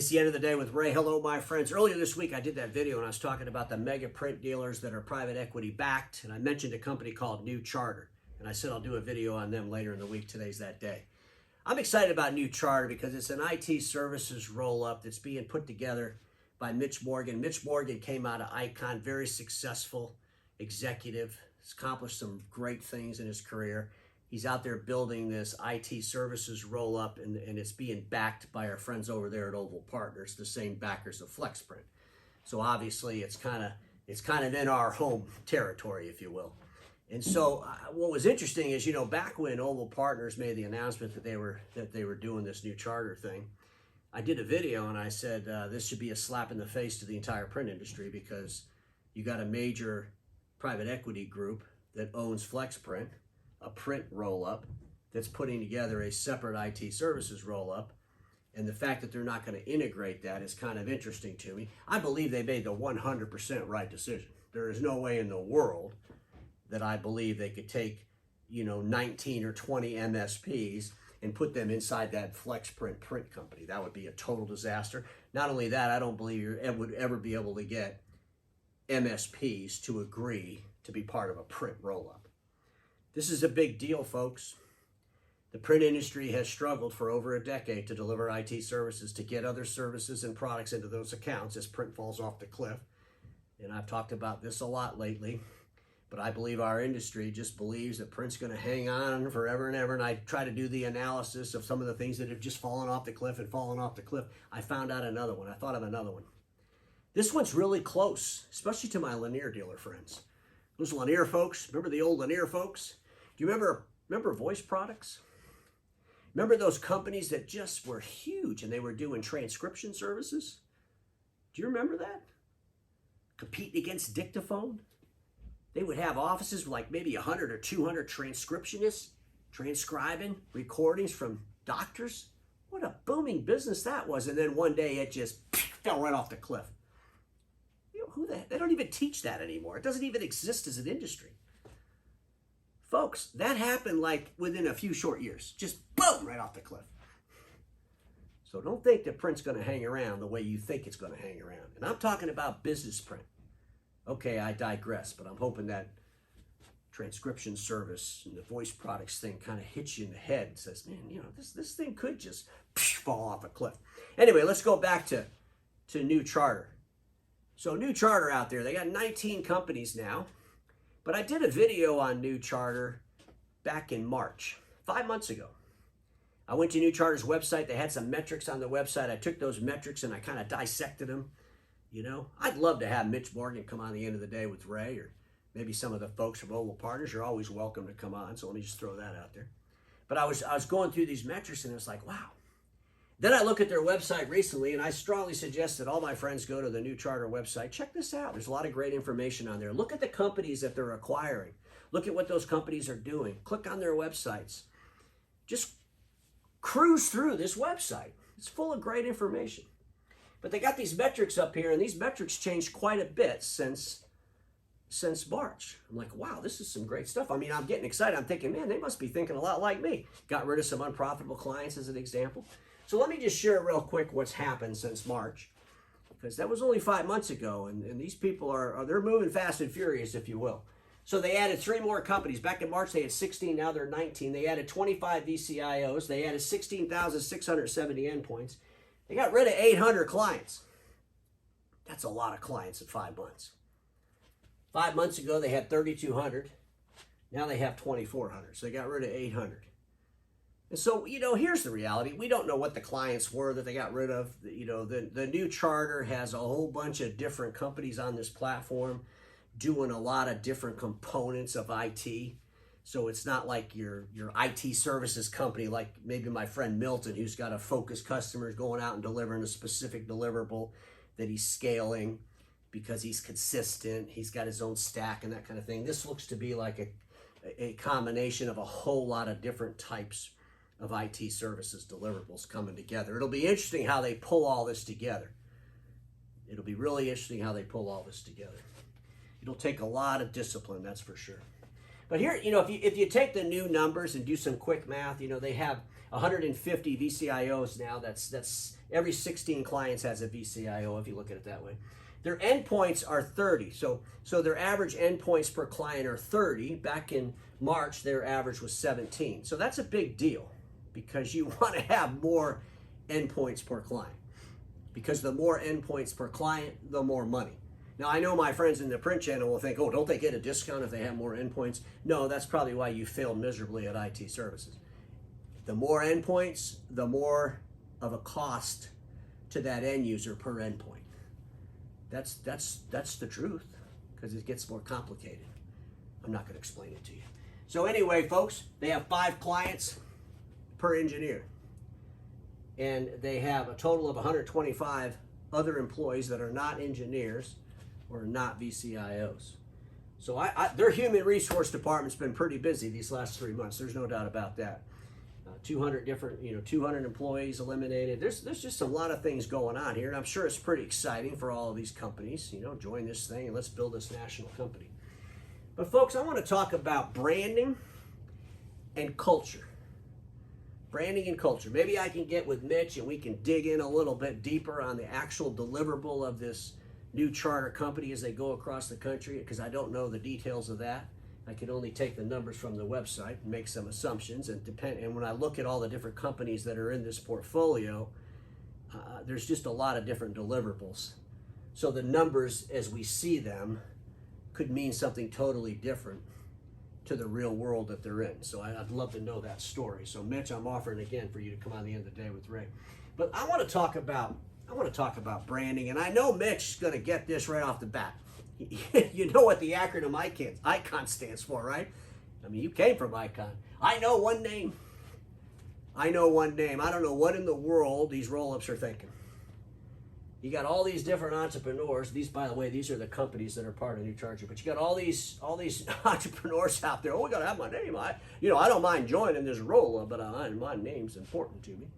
It's the end of the day with Ray. Hello, my friends. Earlier this week, I did that video and I was talking about the mega print dealers that are private equity backed. And I mentioned a company called New Charter. And I said I'll do a video on them later in the week. Today's that day. I'm excited about New Charter because it's an IT services roll-up that's being put together by Mitch Morgan. Mitch Morgan came out of Icon, very successful executive. He's accomplished some great things in his career. He's out there building this IT services roll-up, and it's being backed by our friends over there at Oval Partners, the same backers of FlexPrint. So obviously, it's kind of in our home territory, if you will. And so, what was interesting is, back when Oval Partners made the announcement that they were doing this New Charter thing, I did a video and I said this should be a slap in the face to the entire print industry because you got a major private equity group that owns FlexPrint, a print roll-up that's putting together a separate IT services roll-up, and the fact that they're not going to integrate that is kind of interesting to me. I believe they made the 100% right decision. There is no way in the world that I believe they could take 19 or 20 MSPs and put them inside that FlexPrint print company. That would be a total disaster. Not only that, I don't believe you would ever be able to get MSPs to agree to be part of a print roll-up. This is a big deal, folks. The print industry has struggled for over a decade to deliver IT services, to get other services and products into those accounts as print falls off the cliff. And I've talked about this a lot lately, but I believe our industry just believes that print's going to hang on forever and ever. And I try to do the analysis of some of the things that have just fallen off the cliff and fallen off the cliff. I found out another one. I thought of another one. This one's really close, especially to my Lanier dealer friends. Those Lanier folks, remember the old Lanier folks? Do you remember voice products? Remember those companies that just were huge and they were doing transcription services? Do you remember that? Competing against dictaphone? They would have offices with like maybe 100 or 200 transcriptionists transcribing recordings from doctors. What a booming business that was. And then one day it just fell right off the cliff. They don't even teach that anymore. It doesn't even exist as an industry. Folks, that happened like within a few short years. Just boom, right off the cliff. So don't think that print's going to hang around the way you think it's going to hang around. And I'm talking about business print. Okay, I digress, but I'm hoping that transcription service and the voice products thing kind of hits you in the head and says, man, this thing could just fall off a cliff. Anyway, let's go back to New Charter. So New Charter out there, they got 19 companies now. But I did a video on New Charter back in March, 5 months ago. I went to New Charter's website. They had some metrics on the website. I took those metrics and I kind of dissected them. I'd love to have Mitch Morgan come on the end of the day with Ray, or maybe some of the folks from Oval Partners. You're always welcome to come on, so let me just throw that out there. But I was going through these metrics and it's like, wow. Then I look at their website recently, and I strongly suggest that all my friends go to the New Charter website. Check this out. There's a lot of great information on there. Look at the companies that they're acquiring. Look at what those companies are doing. Click on their websites. Just cruise through this website. It's full of great information. But they got these metrics up here, and these metrics changed quite a bit since March. I'm like, wow, this is some great stuff. I mean, I'm getting excited. I'm thinking, man, they must be thinking a lot like me. Got rid of some unprofitable clients as an example. So let me just share real quick what's happened since March, because that was only 5 months ago, and these people they're moving fast and furious, if you will. So they added 3 more companies. Back in March, they had 16. Now they're 19. They added 25 VCIOs. They added 16,670 endpoints. They got rid of 800 clients. That's a lot of clients in 5 months. 5 months ago, they had 3,200. Now they have 2,400. So they got rid of 800. And so, here's the reality. We don't know what the clients were that they got rid of. The New Charter has a whole bunch of different companies on this platform doing a lot of different components of IT. So it's not like your IT services company, like maybe my friend Milton, who's got a focused customers going out and delivering a specific deliverable that he's scaling because he's consistent. He's got his own stack and that kind of thing. This looks to be like a combination of a whole lot of different types of IT services deliverables coming together. It'll be interesting how they pull all this together. It'll be really interesting how they pull all this together. It'll take a lot of discipline, that's for sure. But here, if you take the new numbers and do some quick math, they have 150 VCIOs now. That's every 16 clients has a VCIO if you look at it that way. Their endpoints are 30. So their average endpoints per client are 30. Back in March, their average was 17. So that's a big deal because you want to have more endpoints per client. Because the more endpoints per client, the more money. Now, I know my friends in the print channel will think, oh, don't they get a discount if they have more endpoints? No, that's probably why you failed miserably at IT services. The more endpoints, the more of a cost to that end user per endpoint. That's the truth, because it gets more complicated. I'm not going to explain it to you. So anyway, folks, they have 5 clients per engineer. And they have a total of 125 other employees that are not engineers or not VCIOs. So their human resource department's been pretty busy these last 3 months. There's no doubt about that. 200 different, 200 employees eliminated. There's just a lot of things going on here, and I'm sure it's pretty exciting for all of these companies. Join this thing and let's build this national company. But folks, I want to talk about branding and culture. Branding and culture. Maybe I can get with Mitch and we can dig in a little bit deeper on the actual deliverable of this new charter company as they go across the country, because I don't know the details of that. I can only take the numbers from the website and make some assumptions, and when I look at all the different companies that are in this portfolio, there's just a lot of different deliverables. So the numbers as we see them could mean something totally different to the real world that they're in. So I'd love to know that story. So Mitch, I'm offering again for you to come on the end of the day with Ray. But I want to talk about branding, and I know Mitch is going to get this right off the bat. You know what the acronym ICON stands for, right? I mean, you came from ICON. I know one name. I don't know what in the world these roll-ups are thinking. You got all these different entrepreneurs. These, by the way, these are the companies that are part of New Charger. But you got all these entrepreneurs out there. Oh, we got to have my name. I don't mind joining this roll-up, but my name's important to me.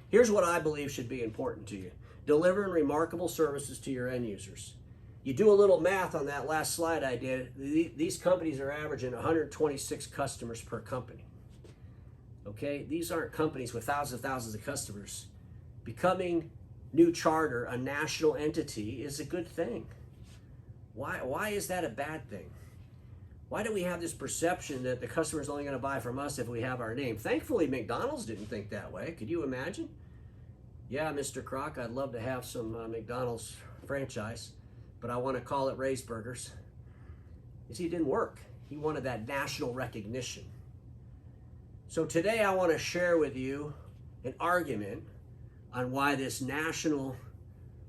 Here's what I believe should be important to you. Delivering remarkable services to your end users. You do a little math on that last slide I did. These companies are averaging 126 customers per company. Okay? These aren't companies with thousands of customers. Becoming New Charter a national entity is a good thing. Why is that a bad thing? Why do we have this perception that the customer's only going to buy from us if we have our name? Thankfully, McDonald's didn't think that way. Could you imagine? Yeah, Mr. Kroc, I'd love to have some McDonald's franchise, but I want to call it Ray's Burgers. You see, it didn't work. He wanted that national recognition. So today I want to share with you an argument on why this national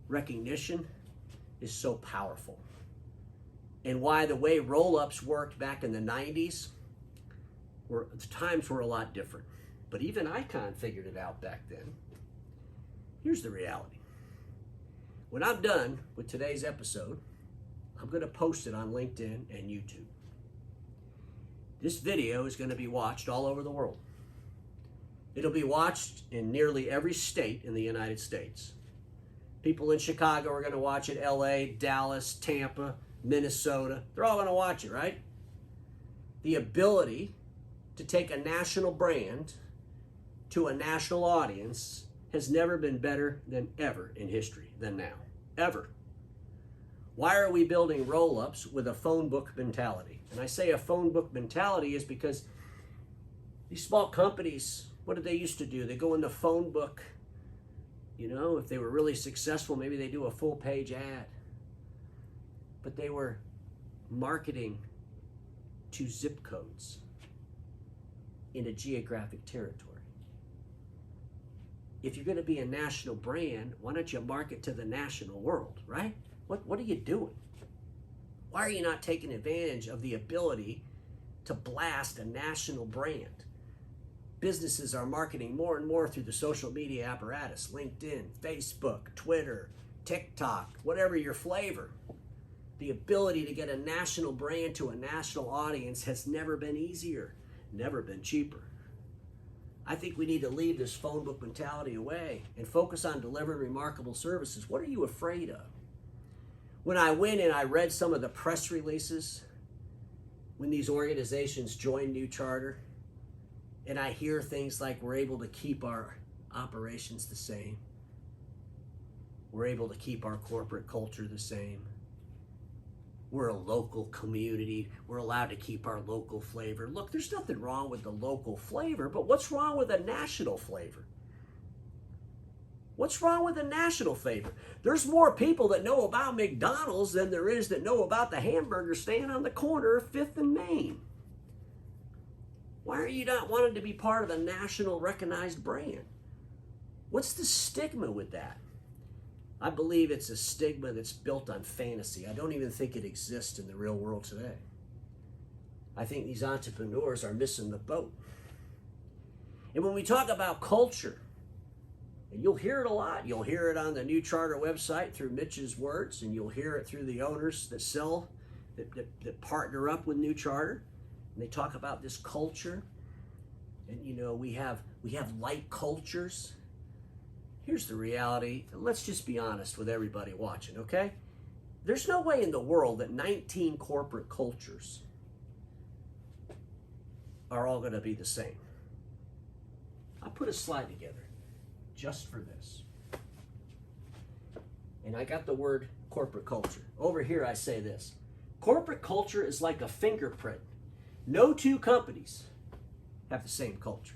recognition is so powerful, and why the way roll-ups worked back in the 90s, the times were a lot different. But even ICON figured it out back then. Here's the reality. When I'm done with today's episode, I'm going to post it on LinkedIn and YouTube. This video is going to be watched all over the world. It'll be watched in nearly every state in the United States. People in Chicago are going to watch it, LA, Dallas, Tampa, Minnesota. They're all going to watch it, right? The ability to take a national brand to a national audience has never been better than ever in history than now. Ever. Why are we building roll-ups with a phone book mentality? And I say a phone book mentality is because these small companies, what did they used to do? They go in the phone book, if they were really successful, maybe they do a full page ad. But they were marketing to zip codes in a geographic territory. If you're going to be a national brand, why don't you market to the national world, right? What are you doing? Why are you not taking advantage of the ability to blast a national brand? Businesses are marketing more and more through the social media apparatus, LinkedIn, Facebook, Twitter, TikTok, whatever your flavor. The ability to get a national brand to a national audience has never been easier, never been cheaper. I think we need to leave this phone book mentality away and focus on delivering remarkable services. What are you afraid of? When I went and I read some of the press releases, when these organizations join New Charter, and I hear things like we're able to keep our operations the same, we're able to keep our corporate culture the same, we're a local community, we're allowed to keep our local flavor. Look, there's nothing wrong with the local flavor, but what's wrong with a national flavor? What's wrong with a national flavor? There's more people that know about McDonald's than there is that know about the hamburger stand on the corner of 5th and Main. Why are you not wanting to be part of a national recognized brand? What's the stigma with that? I believe it's a stigma that's built on fantasy. I don't even think it exists in the real world today. I think these entrepreneurs are missing the boat. And when we talk about culture, and you'll hear it a lot. You'll hear it on the New Charter website through Mitch's words, and you'll hear it through the owners that sell, that partner up with New Charter. And they talk about this culture. And you know, we have light cultures. Here's the reality. Let's just be honest with everybody watching, okay? There's no way in the world that 19 corporate cultures are all going to be the same. I put a slide together just for this. And I got the word corporate culture. Over here I say this. Corporate culture is like a fingerprint. No two companies have the same culture.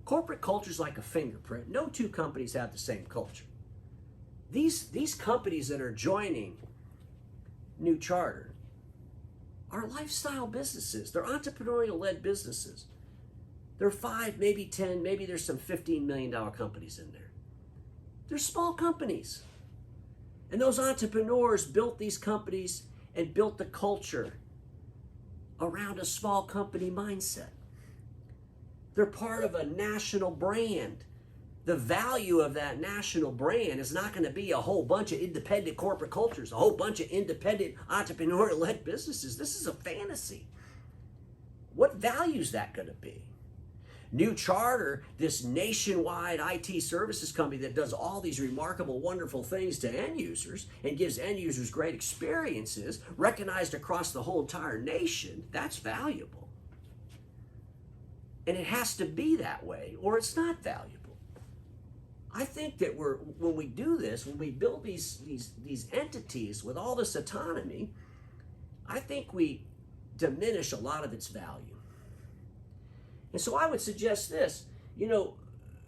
Corporate culture is like a fingerprint. No two companies have the same culture. These companies that are joining New Charter are lifestyle businesses. They're entrepreneurial-led businesses. There are 5, maybe 10, maybe there's some $15 million companies in there. They're small companies. And those entrepreneurs built these companies and built the culture around a small company mindset. They're part of a national brand. The value of that national brand is not going to be a whole bunch of independent corporate cultures, a whole bunch of independent entrepreneurial-led businesses. This is a fantasy. What value is that going to be? New Charter, this nationwide IT services company that does all these remarkable, wonderful things to end users and gives end users great experiences, recognized across the whole entire nation, that's valuable. And it has to be that way or it's not valuable. I think that when we do this, when we build these entities with all this autonomy, I think we diminish a lot of its value. And so I would suggest this, you know,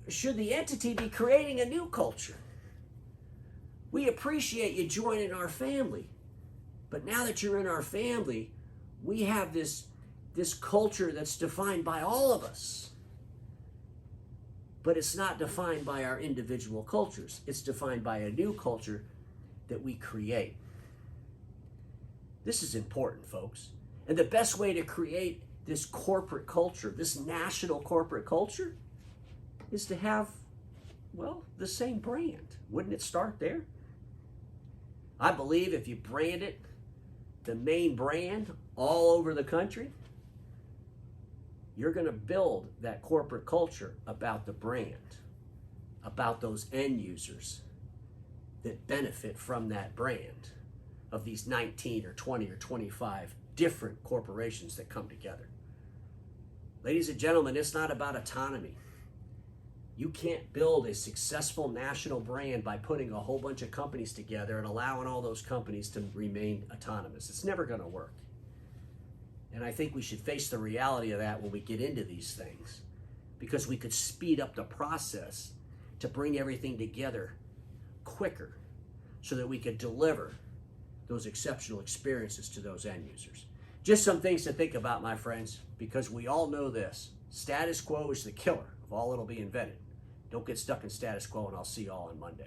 should the entity be creating a new culture? We appreciate you joining our family, but now that you're in our family, we have this culture that's defined by all of us. But it's not defined by our individual cultures. It's defined by a new culture that we create. This is important, folks. And the best way to create this corporate culture, this national corporate culture, is to have, well, the same brand. Wouldn't it start there? I believe if you brand it, the main brand, all over the country, you're going to build that corporate culture about the brand, about those end users that benefit from that brand of these 19 or 20 or 25 different corporations that come together. Ladies and gentlemen, it's not about autonomy. You can't build a successful national brand by putting a whole bunch of companies together and allowing all those companies to remain autonomous. It's never going to work. And I think we should face the reality of that when we get into these things, because we could speed up the process to bring everything together quicker so that we could deliver those exceptional experiences to those end users. Just some things to think about, my friends, because we all know this. Status quo is the killer of all that'll be invented. Don't get stuck in status quo, and I'll see you all on Monday.